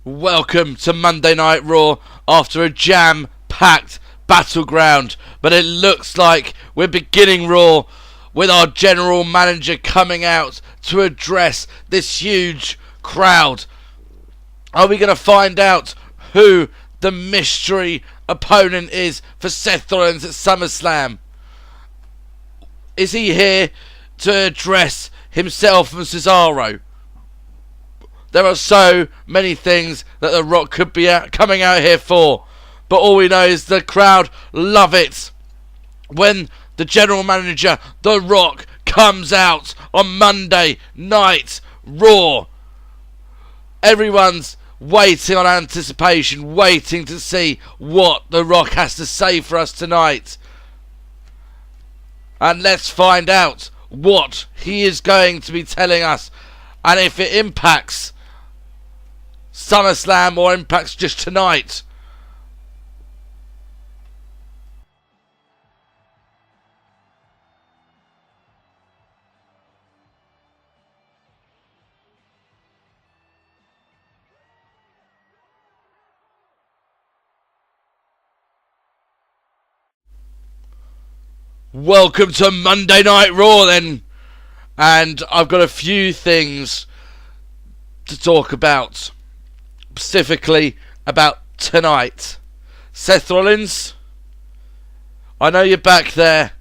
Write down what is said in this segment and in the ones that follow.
Welcome to Monday Night Raw after a jam-packed battleground. But it looks like we're beginning Raw with our general manager coming out to address this huge crowd. Are we going to find out who the mystery opponent is for Seth Rollins at Summerslam? Is he here to address himself and Cesaro? There are so many things that The Rock could be coming out here for. But all we know is the crowd love it when the general manager, The Rock, comes out on Monday Night Raw. Everyone's waiting on anticipation, waiting to see what The Rock has to say for us tonight. And let's find out what he is going to be telling us, and if it impacts SummerSlam or impacts just tonight. Welcome to Monday Night Raw then, and I've got a few things to talk about, specifically about tonight. Seth Rollins, I know you're back there,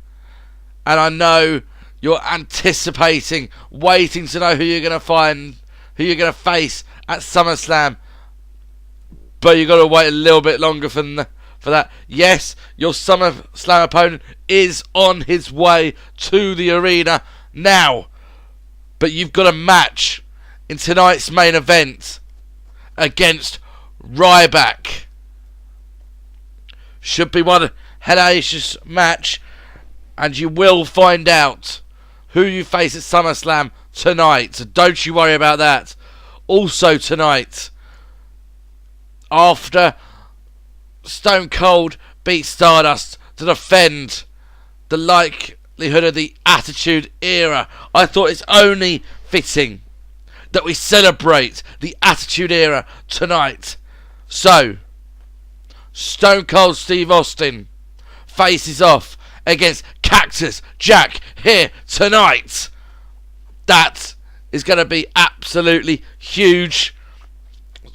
and I know you're anticipating, waiting to know who you're going to face at SummerSlam, but you've got to wait a little bit longer for that. Yes, your SummerSlam opponent is on his way to the arena now, but you've got a match in tonight's main event against Ryback. Should be one hellacious match, and you will find out who you face at SummerSlam tonight, so don't you worry about that. Also tonight, after Stone Cold beat Stardust to defend the likelihood of the Attitude Era, I thought it's only fitting that we celebrate the Attitude Era tonight. So, Stone Cold Steve Austin faces off against Cactus Jack here tonight. That is going to be absolutely huge.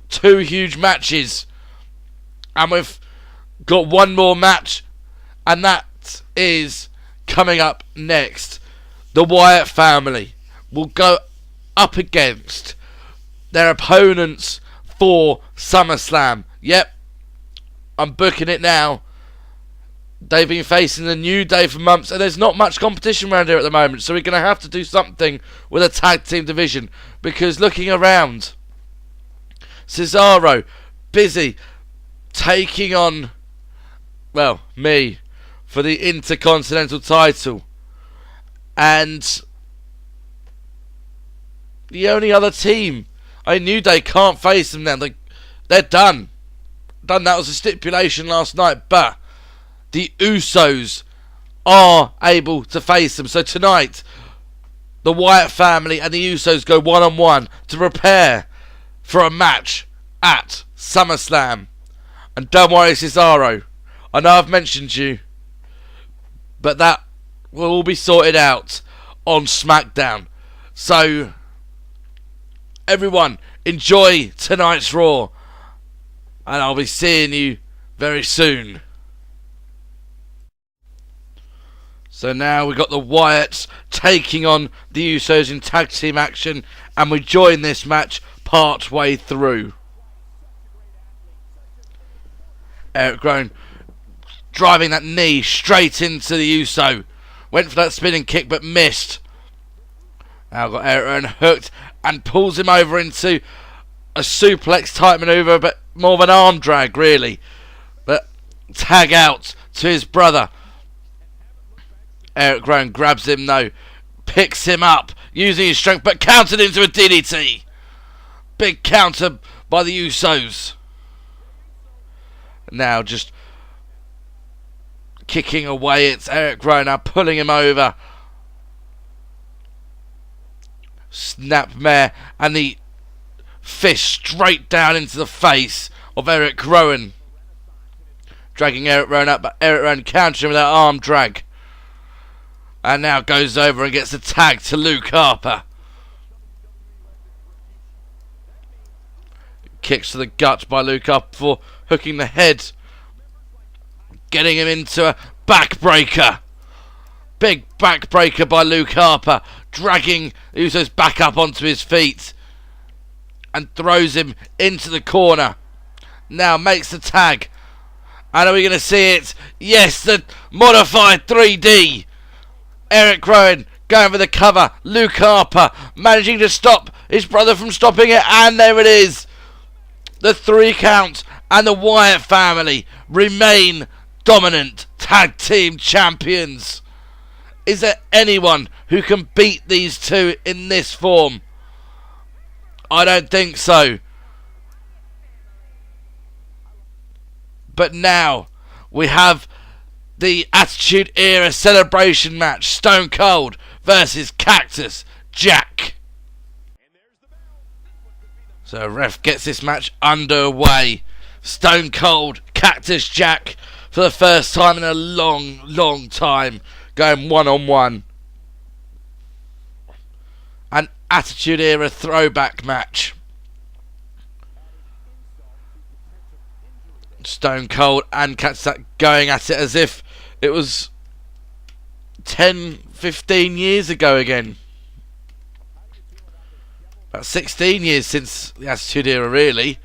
Two huge matches. And we've got one more match, and that is coming up next. The Wyatt family will go up against their opponents for SummerSlam. Yep, I'm booking it now. They've been facing the New Day for months, and there's not much competition around here at the moment, so we're going to have to do something with a tag team division, because looking around, Cesaro busy taking on, well, me for the Intercontinental title, and the only other team, I knew they can't face them now. They're done. That was a stipulation last night, but the Usos are able to face them. So tonight, the Wyatt family and the Usos go one-on-one to prepare for a match at SummerSlam. And don't worry, Cesaro, I know I've mentioned you, but that will all be sorted out on SmackDown. So, everyone, enjoy tonight's Raw, and I'll be seeing you very soon. So now we've got the Wyatts taking on the Usos in tag team action, and we join this match part way through. Eric Rowan driving that knee straight into the Uso. Went for that spinning kick but missed. Now got Eric Rowan hooked and pulls him over into a suplex type manoeuvre, but more of an arm drag really. But tag out to his brother. Eric Rowan grabs him though. Picks him up using his strength but countered into a DDT. Big counter by the Usos. Now just kicking away, it's Eric Rowan now pulling him over. Snapmare and the fist straight down into the face of Eric Rowan. Dragging Eric Rowan up, but Eric Rowan countering with that arm drag. And now goes over and gets the tag to Luke Harper. Kicks to the gut by Luke Harper before hooking the head. Getting him into a backbreaker. Big backbreaker by Luke Harper. Dragging Usos back up onto his feet. And throws him into the corner. Now makes the tag. And are we going to see it? Yes, the modified 3D. Eric Rowan going for the cover. Luke Harper managing to stop his brother from stopping it. And there it is. The 3 count and the Wyatt family remain dominant tag team champions. Is there anyone who can beat these two in this form? I don't think so. But now we have the Attitude Era celebration match. Stone Cold versus Cactus Jack. So ref gets this match underway. Stone Cold, Cactus Jack for the first time in a long time going one-on-one. An Attitude Era throwback match. Stone Cold and Cactus Jack going at it as if it was 10-15 years ago again. About 16 years since the Attitude Era, really.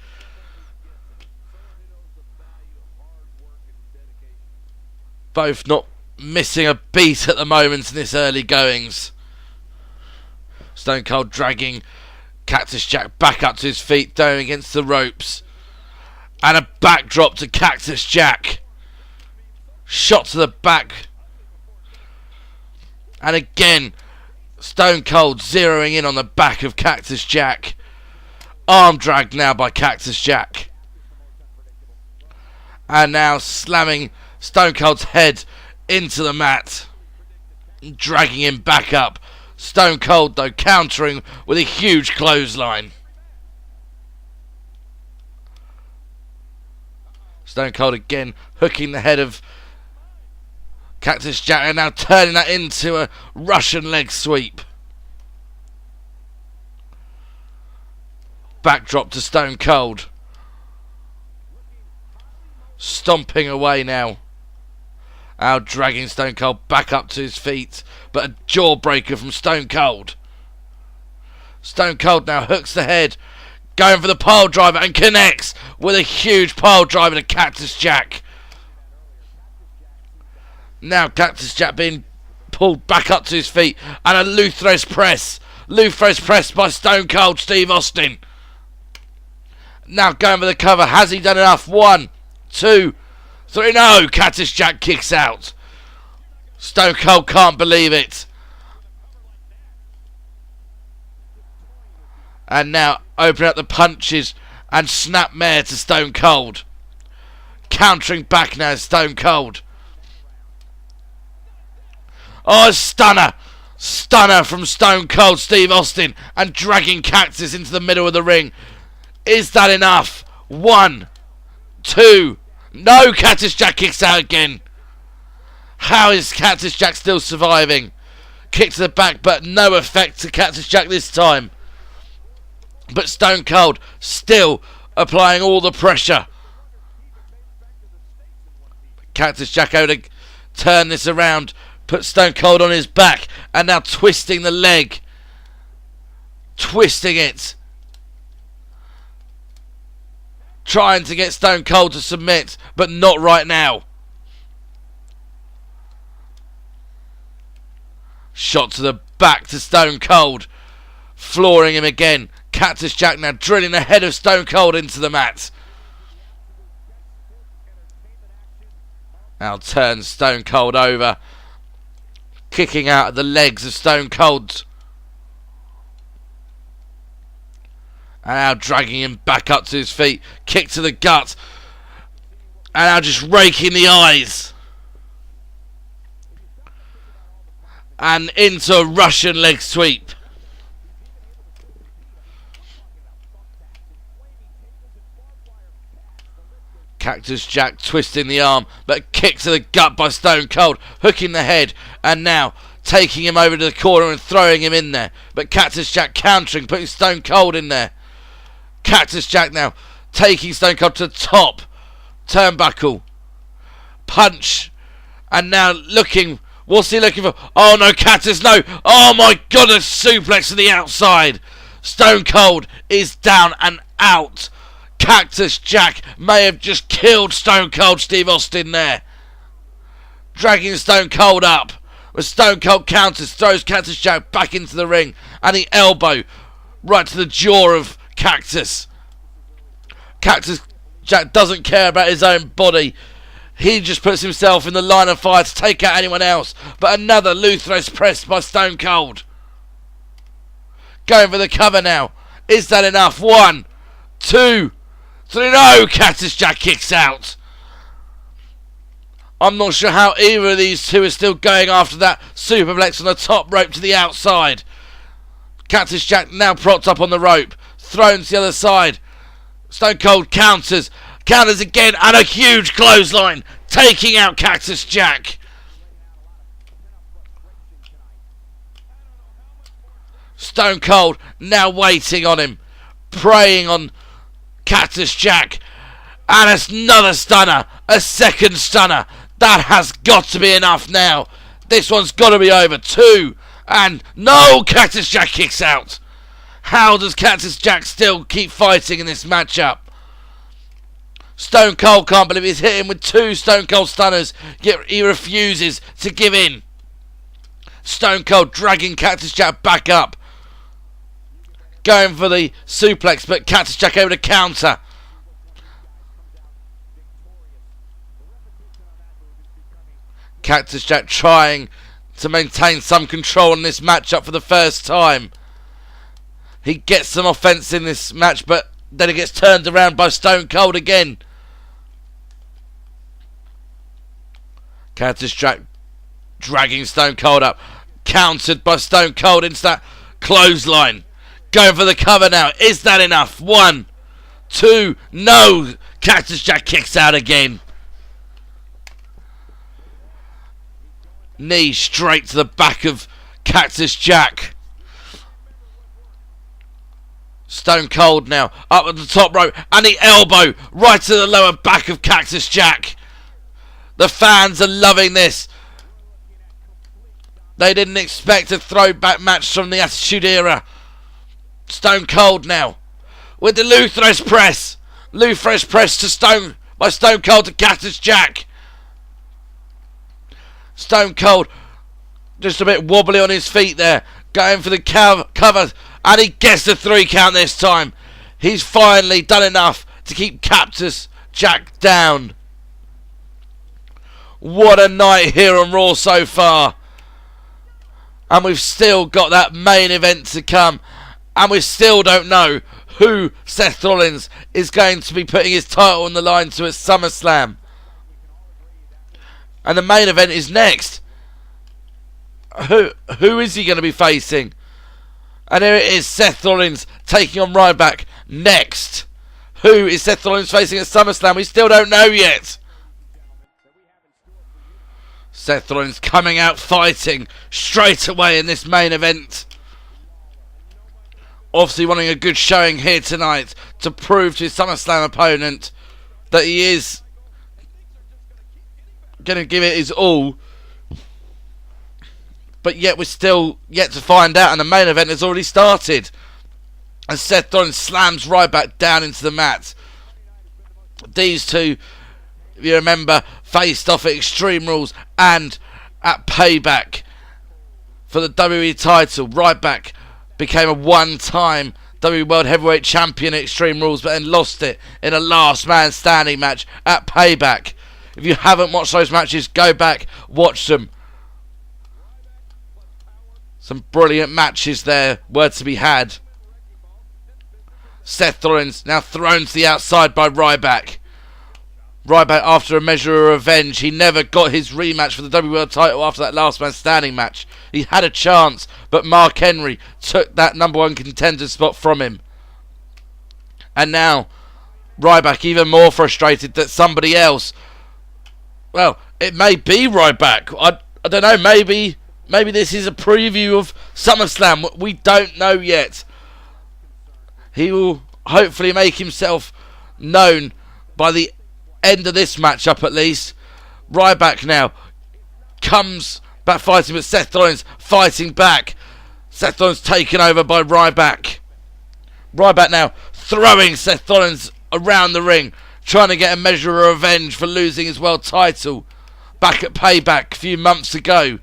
Both not missing a beat at the moment in this early goings. Stone Cold dragging Cactus Jack back up to his feet, throwing against the ropes. And a backdrop to Cactus Jack. Shot to the back. And again, Stone Cold zeroing in on the back of Cactus Jack. Arm dragged now by Cactus Jack. And now slamming Stone Cold's head into the mat. Dragging him back up. Stone Cold, though, countering with a huge clothesline. Stone Cold again hooking the head of Cactus Jack and now turning that into a Russian leg sweep. Backdrop to Stone Cold. Stomping away now. Now dragging Stone Cold back up to his feet. But a jawbreaker from Stone Cold. Stone Cold now hooks the head. Going for the pile driver and connects with a huge pile driver to Cactus Jack. Now Cactus Jack being pulled back up to his feet. And a Luthros press. Luthros press by Stone Cold Steve Austin. Now going for the cover. Has he done enough? 1, 2, 3. No! Cactus Jack kicks out. Stone Cold can't believe it. And now open up the punches and snapmare to Stone Cold. Countering back now Stone Cold. Oh, stunner. Stunner from Stone Cold Steve Austin. And dragging Cactus into the middle of the ring. Is that enough? 1, 2. No, Cactus Jack kicks out again. How is Cactus Jack still surviving? Kick to the back, but no effect to Cactus Jack this time. But Stone Cold still applying all the pressure. Cactus Jack able to turn this around. Put Stone Cold on his back. And now twisting the leg. Twisting it. Trying to get Stone Cold to submit. But not right now. Shot to the back to Stone Cold. Flooring him again. Cactus Jack now drilling the head of Stone Cold into the mat. Now turns Stone Cold over. Kicking out of the legs of Stone Cold. And now dragging him back up to his feet. Kick to the gut. And now just raking the eyes. And into a Russian leg sweep. Cactus Jack twisting the arm, but kick to the gut by Stone Cold, hooking the head, and now taking him over to the corner and throwing him in there. But Cactus Jack countering, putting Stone Cold in there. Cactus Jack now taking Stone Cold to the top turnbuckle. Punch. And now looking. What's he looking for? Oh no, Cactus, no. Oh my god, a suplex to the outside. Stone Cold is down and out. Cactus Jack may have just killed Stone Cold Steve Austin there. Dragging Stone Cold up. But Stone Cold counters, throws Cactus Jack back into the ring. And the elbow right to the jaw of Cactus. Cactus Jack doesn't care about his own body. He just puts himself in the line of fire to take out anyone else. But another Luthros press by Stone Cold. Going for the cover now. Is that enough? 1, 2, 3. No! Cactus Jack kicks out. I'm not sure how either of these two are still going after that superplex on the top rope to the outside. Cactus Jack now propped up on the rope. Thrown to the other side. Stone Cold counters. Counters again, and a huge clothesline, taking out Cactus Jack. Stone Cold now waiting on him, preying on Cactus Jack. And it's another stunner, a second stunner. That has got to be enough now. This one's got to be over. 2, and no, Cactus Jack kicks out. How does Cactus Jack still keep fighting in this matchup? Stone Cold can't believe he's hit him with 2 Stone Cold stunners, yet he refuses to give in. Stone Cold dragging Cactus Jack back up. Going for the suplex, but Cactus Jack able to counter. Cactus Jack trying to maintain some control in this matchup for the first time. He gets some offense in this match, but then it gets turned around by Stone Cold again. Cactus Jack dragging Stone Cold up. Countered by Stone Cold into that clothesline. Going for the cover now. Is that enough? 1, 2. No! Cactus Jack kicks out again. Knee straight to the back of Cactus Jack. Stone Cold now up at the top rope, and the elbow right to the lower back of Cactus Jack. The fans are loving this. They didn't expect a throwback match from the Attitude Era. Stone Cold now with the Luthros press. Luthros press to Stone Cold to Cactus Jack. Stone Cold just a bit wobbly on his feet there, going for the cover, and he gets the 3 count this time. He's finally done enough to keep Cactus Jack down. What a night here on Raw so far. And we've still got that main event to come, and we still don't know who Seth Rollins is going to be putting his title on the line to at SummerSlam. And the main event is next. Who is he going to be facing? And here it is, Seth Rollins taking on Ryback next. Who is Seth Rollins facing at SummerSlam? We still don't know yet. Seth Rollins coming out fighting straight away in this main event. Obviously wanting a good showing here tonight to prove to his SummerSlam opponent that he is going to give it his all. But yet we're still yet to find out, and the main event has already started. And Seth Rollins slams Ryback down into the mat. These two, if you remember, faced off at Extreme Rules and at Payback for the WWE title. Ryback became a one-time WWE World Heavyweight Champion at Extreme Rules, but then lost it in a last man standing match at Payback. If you haven't watched those matches, go back, watch them. Some brilliant matches there were to be had. Seth Rollins now thrown to the outside by Ryback. Ryback, after a measure of revenge, he never got his rematch for the WWE World title after that last man standing match. He had a chance, but Mark Henry took that number one contender spot from him. And now Ryback even more frustrated that somebody else, well, it may be Ryback. I don't know, maybe this is a preview of Summerslam. We don't know yet. He will hopefully make himself known by the end of this matchup at least. Ryback now comes back fighting, but Seth Rollins fighting back. Seth Rollins taken over by Ryback. Ryback now throwing Seth Rollins around the ring, trying to get a measure of revenge for losing his world title back at Payback a few months ago.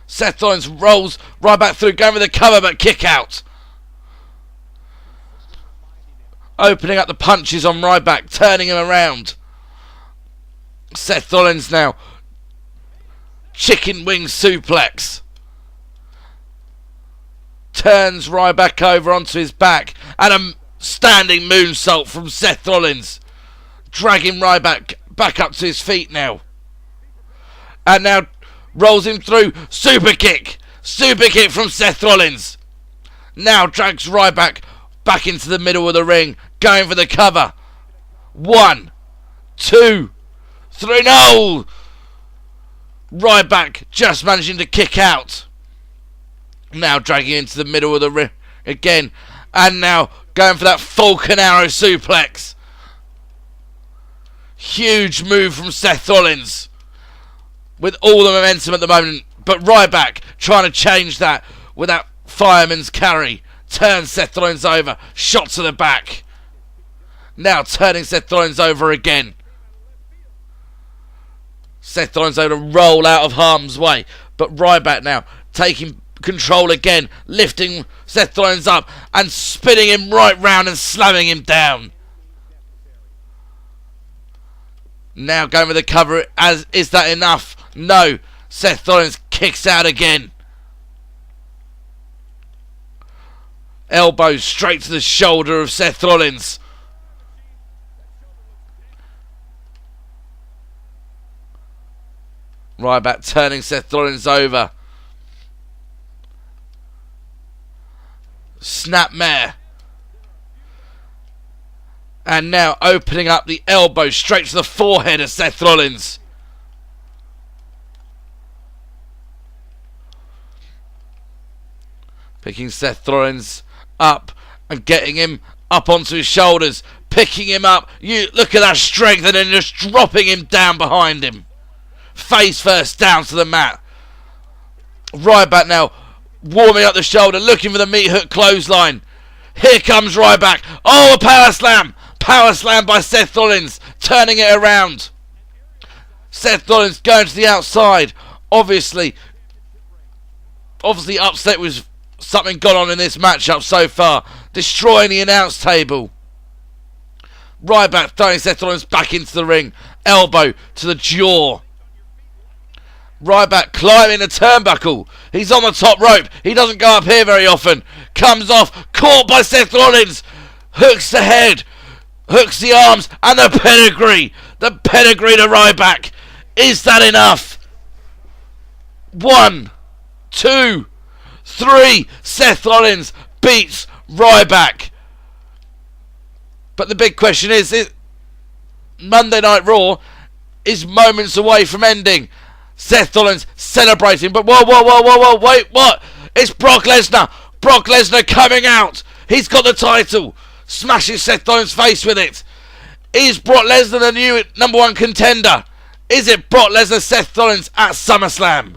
Seth Rollins rolls Ryback through, going for the cover, but kick out. Opening up the punches on Ryback, turning him around. Seth Rollins now. Chicken wing suplex. Turns Ryback over onto his back. And a standing moonsault from Seth Rollins. Dragging Ryback back up to his feet now. And now rolls him through. Super kick. Super kick from Seth Rollins. Now drags Ryback back into the middle of the ring. Going for the cover. 1, 2, 3. No! Ryback just managing to kick out. Now dragging into the middle of the ring again. And now going for that Falcon Arrow suplex. Huge move from Seth Rollins. With all the momentum at the moment. But Ryback trying to change that with that fireman's carry. Turns Seth Rollins over. Shot to the back. Now turning Seth Rollins over again. Seth Rollins able to roll out of harm's way. But Ryback now taking control again. Lifting Seth Rollins up and spinning him right round and slamming him down. Now going with the cover. Is that enough? No. Seth Rollins kicks out again. Elbow straight to the shoulder of Seth Rollins. Ryback turning Seth Rollins over. Snapmare. And now opening up the elbow straight to the forehead of Seth Rollins. Picking Seth Rollins up and getting him up onto his shoulders. Picking him up. You look at that strength, and then just dropping him down behind him. Face first down to the mat. Ryback now warming up the shoulder, looking for the meat hook clothesline. Here comes Ryback. Oh, a power slam. Power slam by Seth Rollins, turning it around. Seth Rollins going to the outside. Obviously upset with something gone on in this matchup so far. Destroying the announce table. Ryback throwing Seth Rollins back into the ring. Elbow to the jaw. Ryback climbing the turnbuckle. He's on the top rope. He doesn't go up here very often. Comes off. Caught by Seth Rollins. Hooks the head. Hooks the arms. And the pedigree. The pedigree to Ryback. Is that enough? 1, 2, 3. Seth Rollins beats Ryback. But the big question is Monday Night Raw is moments away from ending. Seth Rollins celebrating, but whoa, wait, what? It's Brock Lesnar. Brock Lesnar coming out. He's got the title. Smashes Seth Rollins' face with it. Is Brock Lesnar the new #1 contender? Is it Brock Lesnar, Seth Rollins at SummerSlam?